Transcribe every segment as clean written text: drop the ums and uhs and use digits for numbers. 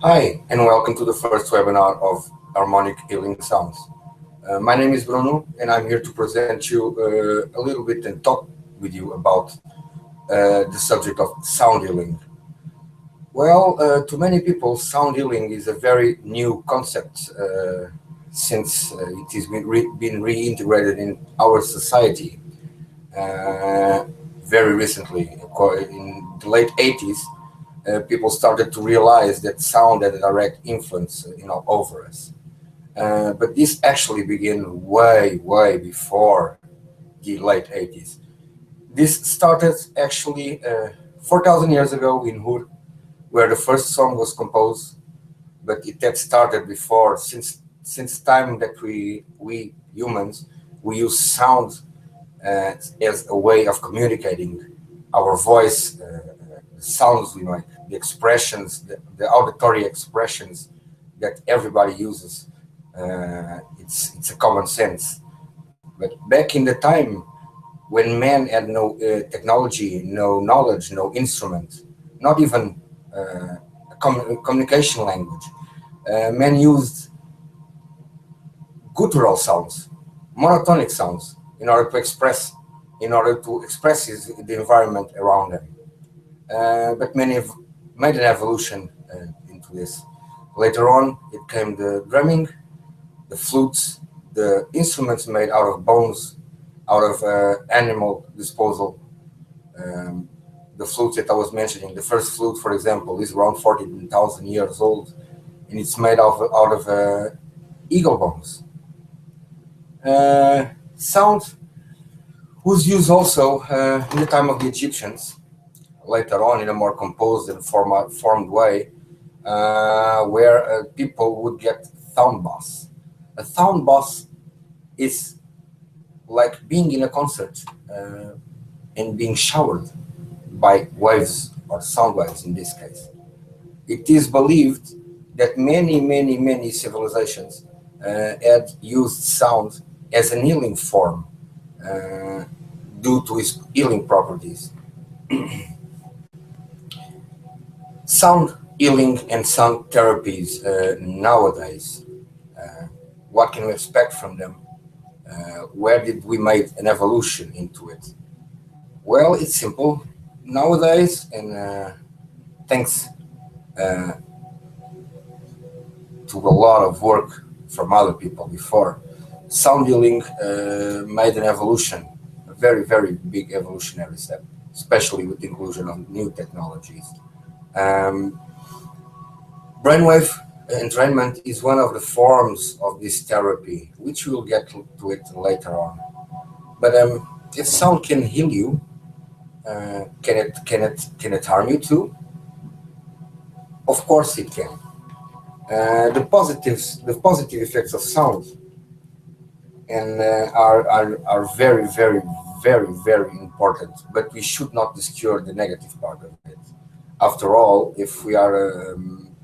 Hi, and welcome to the first webinar of Harmonic Healing Sounds. My name is Bruno, and I'm here to present you a little bit and talk with you about the subject of sound healing. Well, to many people, sound healing is a very new concept since it has been reintegrated in our society very recently. In the late 80s, people started to realize that sound had a direct influence, over us. But this actually began way before the late 80s. This started actually 4,000 years ago in Ur, where the first song was composed, but it had started before. Since time that we humans, we use sound as a way of communicating our voice, the sounds we make, the expressions, the auditory expressions that everybody uses. It's a common sense. But back in the time when man had no technology, no knowledge, no instrument, not even a communication language, man used guttural sounds, monotonic sounds in order to express the environment around them. But many have made an evolution into this. Later on, it came the drumming, the flutes, the instruments made out of bones, out of animal disposal. The flute that I was mentioning, the first flute, for example, is around 14,000 years old, and it's made out of eagle bones. Sound was used also in the time of the Egyptians, later on in a more composed and formed way, where people would get sound baths. A sound bath is like being in a concert and being showered by waves or sound waves in this case. It is believed that many civilizations had used sound as an healing form due to its healing properties. Sound healing and sound therapies nowadays, what can we expect from them? Where did we make an evolution into it? Well, it's simple. Nowadays, and thanks to a lot of work from other people before, sound healing made an evolution, a very big evolutionary step, especially with the inclusion of new technologies. Brainwave entrainment is one of the forms of this therapy, which we'll get to it later on. But if sound can heal you, can it harm you too? Of course it can. The positive effects of sound, and are very important. But we should not discure the negative part of it. After all, if we are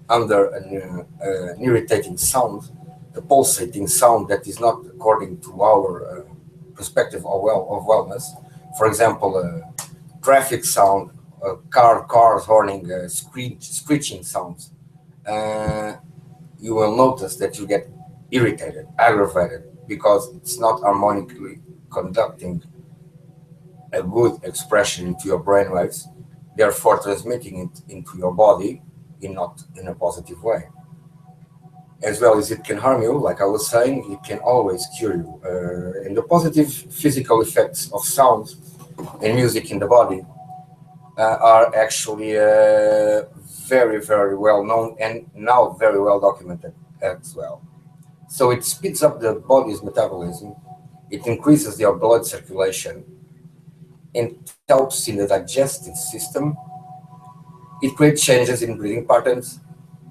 under an irritating sound, a pulsating sound that is not according to our perspective of wellness. For example, traffic sound, cars horning, screeching sounds. You will notice that you get irritated, aggravated, because it's not harmonically conducting a good expression into your brainwaves, therefore transmitting it into your body not in a positive way. As well as it can harm you, like I was saying, it can always cure you. And the positive physical effects of sound and music in the body are actually very well known and now very well documented as well. So it speeds up the body's metabolism, it increases your blood circulation, it helps in the digestive system, it creates changes in breathing patterns,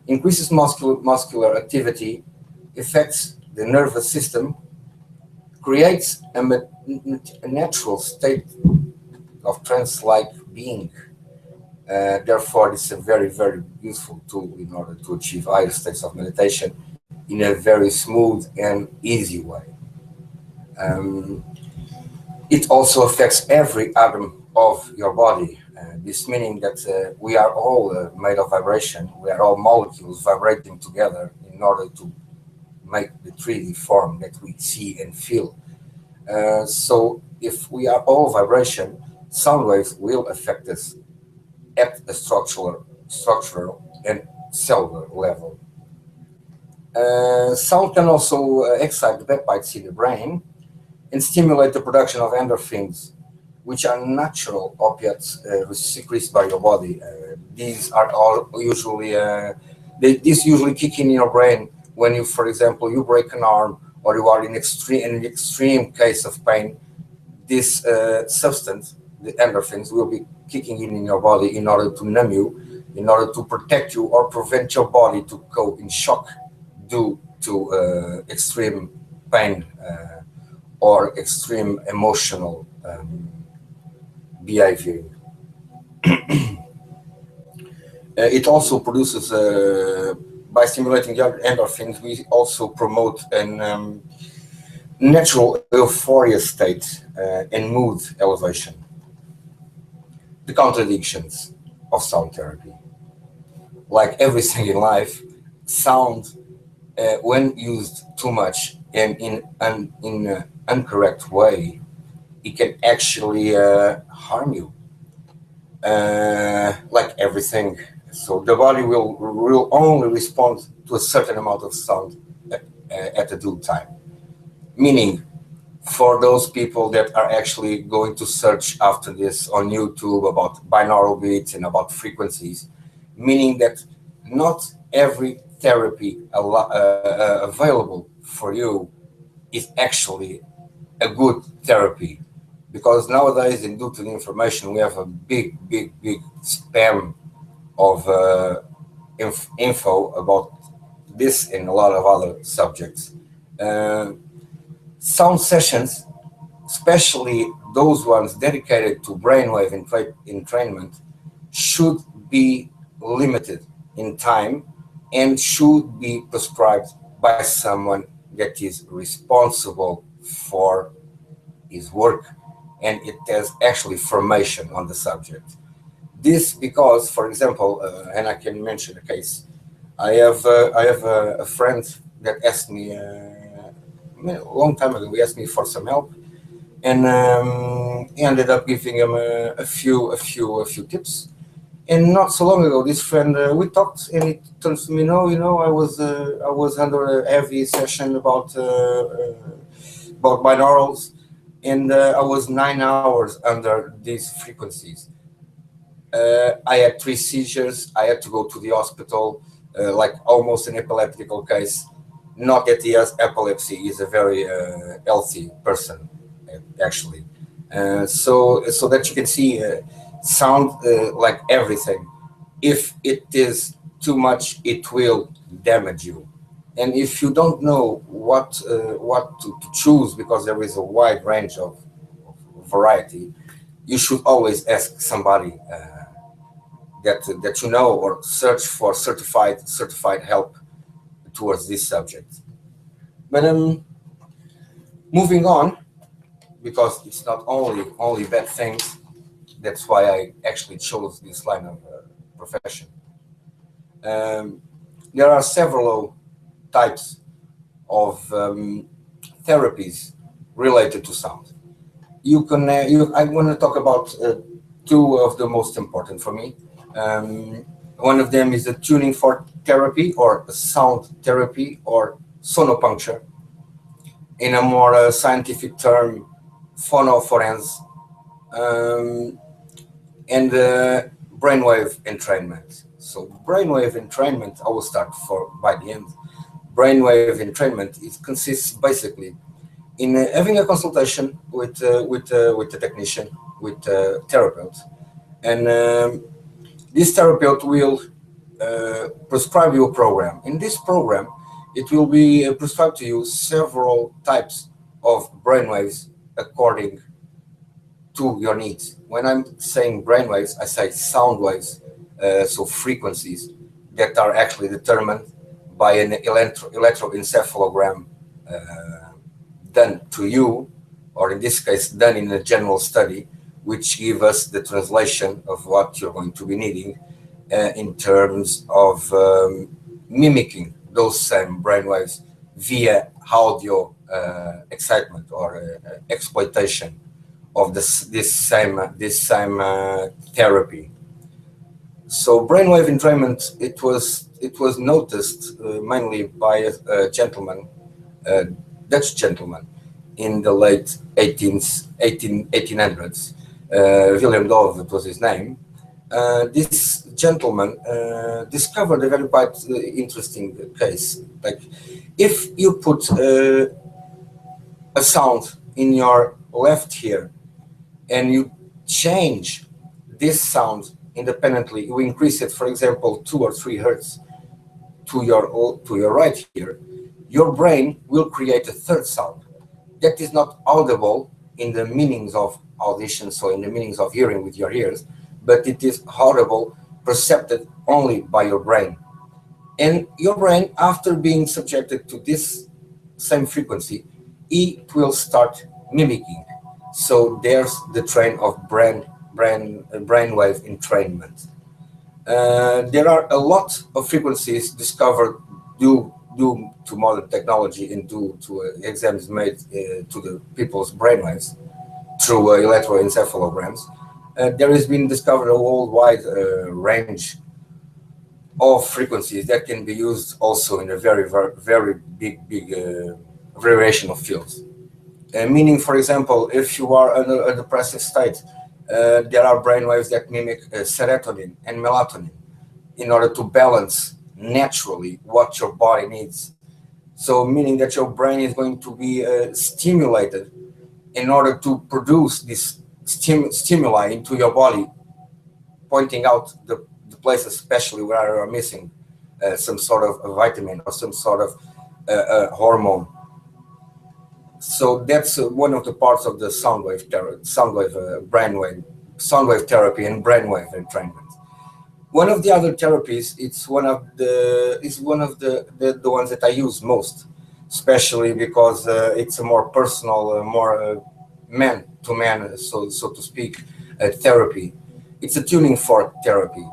increases muscular activity, affects the nervous system, creates a natural state of trance-like being. Therefore, it's a very useful tool in order to achieve higher states of meditation in a very smooth and easy way. It also affects every of your body. This meaning that we are all made of vibration. We are all molecules vibrating together in order to make the 3D form that we see and feel. So if we are all vibration, sound waves will affect us at a structural and cellular level. Sound can also excite the peptides in the brain and stimulate the production of endorphins, which are natural opiates secreted by your body. These are all usually these usually kick in your brain when you, for example, you break an arm or you are in an extreme case of pain. This substance, the endorphins, will be kicking in your body in order to numb you, in order to protect you or prevent your body to go in shock due to extreme pain or extreme emotional behavior. It also produces, by stimulating the endorphins, we also promote an natural euphoria state and mood elevation. The contradictions of sound therapy. Like everything in life, sound, when used too much and in an incorrect way, it can actually harm you. Like everything. So the body will only respond to a certain amount of sound at a due time. Meaning, for those people that are actually going to search after this on YouTube about binaural beats and about frequencies, meaning that not every therapy available for you is actually a good therapy, because nowadays, and due to the information, we have a big spam of info about this and a lot of other subjects. Sound sessions, especially those ones dedicated to brainwave entrainment, should be limited in time and should be prescribed by someone that is responsible for his work and it has actually formation on the subject. This because, for example, and I can mention a case. I have a friend that asked me a long time ago. He asked me for some help, and he ended up giving him a few tips. And not so long ago, this friend we talked, and he turns to me, no, I was under a heavy session about binaurals, and I was 9 hours under these frequencies. I had 3 seizures. I had to go to the hospital, like almost an epileptical case. Not that he has epilepsy; he's a very healthy person, actually. So that you can see, sound like everything. If it is too much, it will damage you. And if you don't know what to choose, because there is a wide range of variety, you should always ask somebody that you know, or search for certified help towards this subject. But moving on, because it's not only bad things. That's why I actually chose this line of profession. There are several types of therapies related to sound. You can. I want to talk about two of the most important for me. One of them is the tuning fork therapy, or sound therapy, or sonopuncture. In a more scientific term, phonophorese, and brainwave entrainment. So brainwave entrainment, I will start by the end. Brainwave entrainment, it consists basically in having a consultation with the technician, with the therapist, and this therapist will prescribe you a program. In this program, it will be prescribed to you several types of brainwaves according to your needs. When I'm saying brainwaves, I say sound waves, so frequencies that are actually determined by an electroencephalogram done to you, or in this case, done in a general study which give us the translation of what you're going to be needing in terms of mimicking those same brainwaves via audio excitement or exploitation of this same therapy. So brainwave entrainment, it was noticed mainly by a gentleman, a Dutch gentleman, in the late 1800s. William Dove, it was his name. This gentleman discovered a very quite interesting case. Like, if you put a sound in your left ear and you change this sound independently, you increase it, for example, 2 or 3 hertz to your right ear, your brain will create a third sound that is not audible in the meanings of audition, so in the meanings of hearing with your ears, but it is audible, perceived only by your brain. And your brain, after being subjected to this same frequency, it will start mimicking. So there's the train of brainwave entrainment. There are a lot of frequencies discovered due to modern technology and due to exams made to the people's brainwaves through electroencephalograms. There has been discovered a worldwide range of frequencies that can be used also in a very big variation of fields. Meaning, for example, if you are under a depressive state, there are brainwaves that mimic serotonin and melatonin in order to balance naturally what your body needs. So meaning that your brain is going to be stimulated in order to produce this stimuli into your body, pointing out the places especially where you are missing some sort of a vitamin or some sort of hormone. So that's one of the parts of the soundwave therapy and brainwave entrainment. One of the other therapies, it's one of the ones that I use most, especially because it's a more personal, more man to man, so to speak, therapy. It's a tuning fork therapy.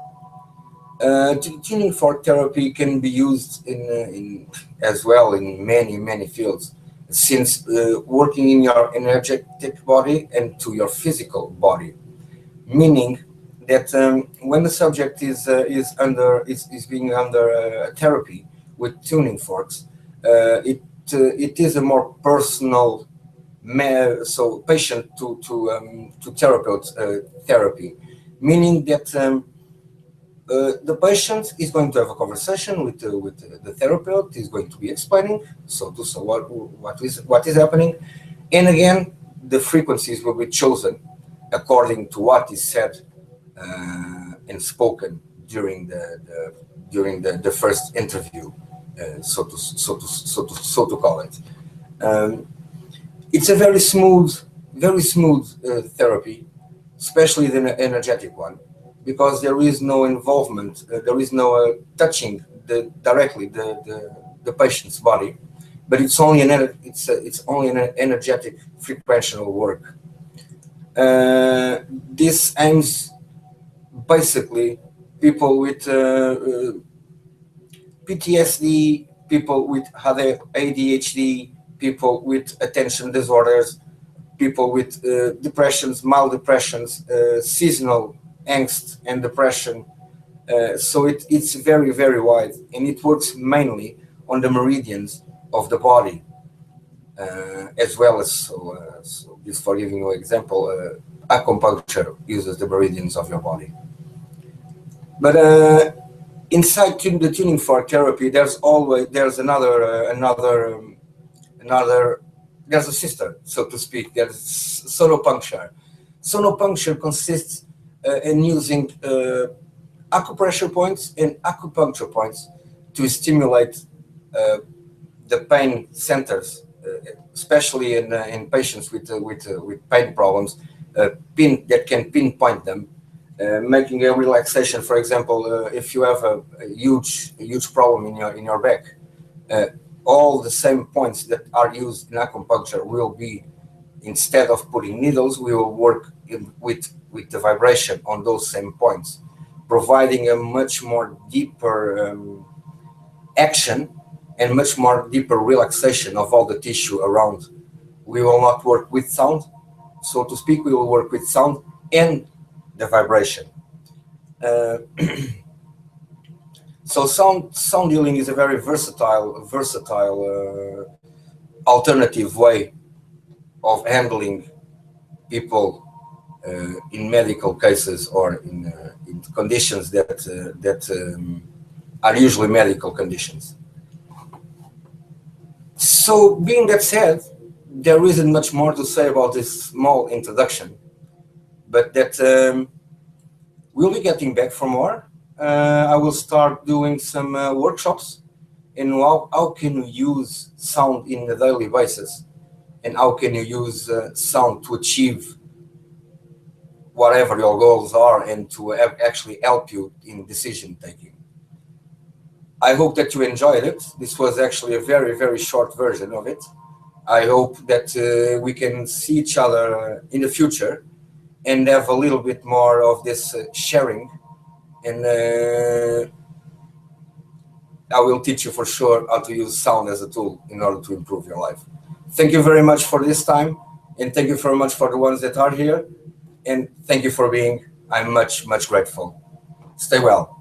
Tuning fork therapy can be used in as well in many fields, since working in your energetic body and to your physical body, meaning that when the subject is being under therapy with tuning forks, it is a more personal so patient to therapeutic therapy, meaning that the patient is going to have a conversation with the therapist. Is going to be explaining so what is happening, and again the frequencies will be chosen according to what is said and spoken during the first interview, so to call it. It's a very smooth therapy, especially the energetic one, because there is no involvement, there is no touching directly the patient's body, but it's only an energetic frequential work. This aims basically people with PTSD, people with ADHD, people with attention disorders, people with depressions, mild depressions, seasonal angst and depression. So it's very wide, and it works mainly on the meridians of the body, as well as so just for giving you an example, acupuncture uses the meridians of your body. But inside the tuning fork therapy, there's there's a sister, so to speak. There's sonopuncture. Sonopuncture consists in using acupressure points and acupuncture points to stimulate the pain centers, especially in patients with pain problems, that can pinpoint them, making a relaxation. For example, if you have a huge problem in your back, all the same points that are used in acupuncture will be instead of putting needles, we will work with the vibration on those same points, providing a much more deeper action and much more deeper relaxation of all the tissue around. We will not work with sound, so to speak. We will work with sound and the vibration. Uh, so sound healing is a very versatile alternative way of handling people in medical cases or in conditions that are usually medical conditions. So, being that said, there isn't much more to say about this small introduction, but that we'll be getting back for more. I will start doing some workshops in how can you use sound in a daily basis, and how can you use sound to achieve whatever your goals are and to actually help you in decision taking. I hope that you enjoyed it. This was actually a very, very short version of it. I hope that we can see each other in the future and have a little bit more of this sharing. And I will teach you for sure how to use sound as a tool in order to improve your life. Thank you very much for this time. And thank you very much for the ones that are here. And thank you for being. I'm much, much grateful. Stay well.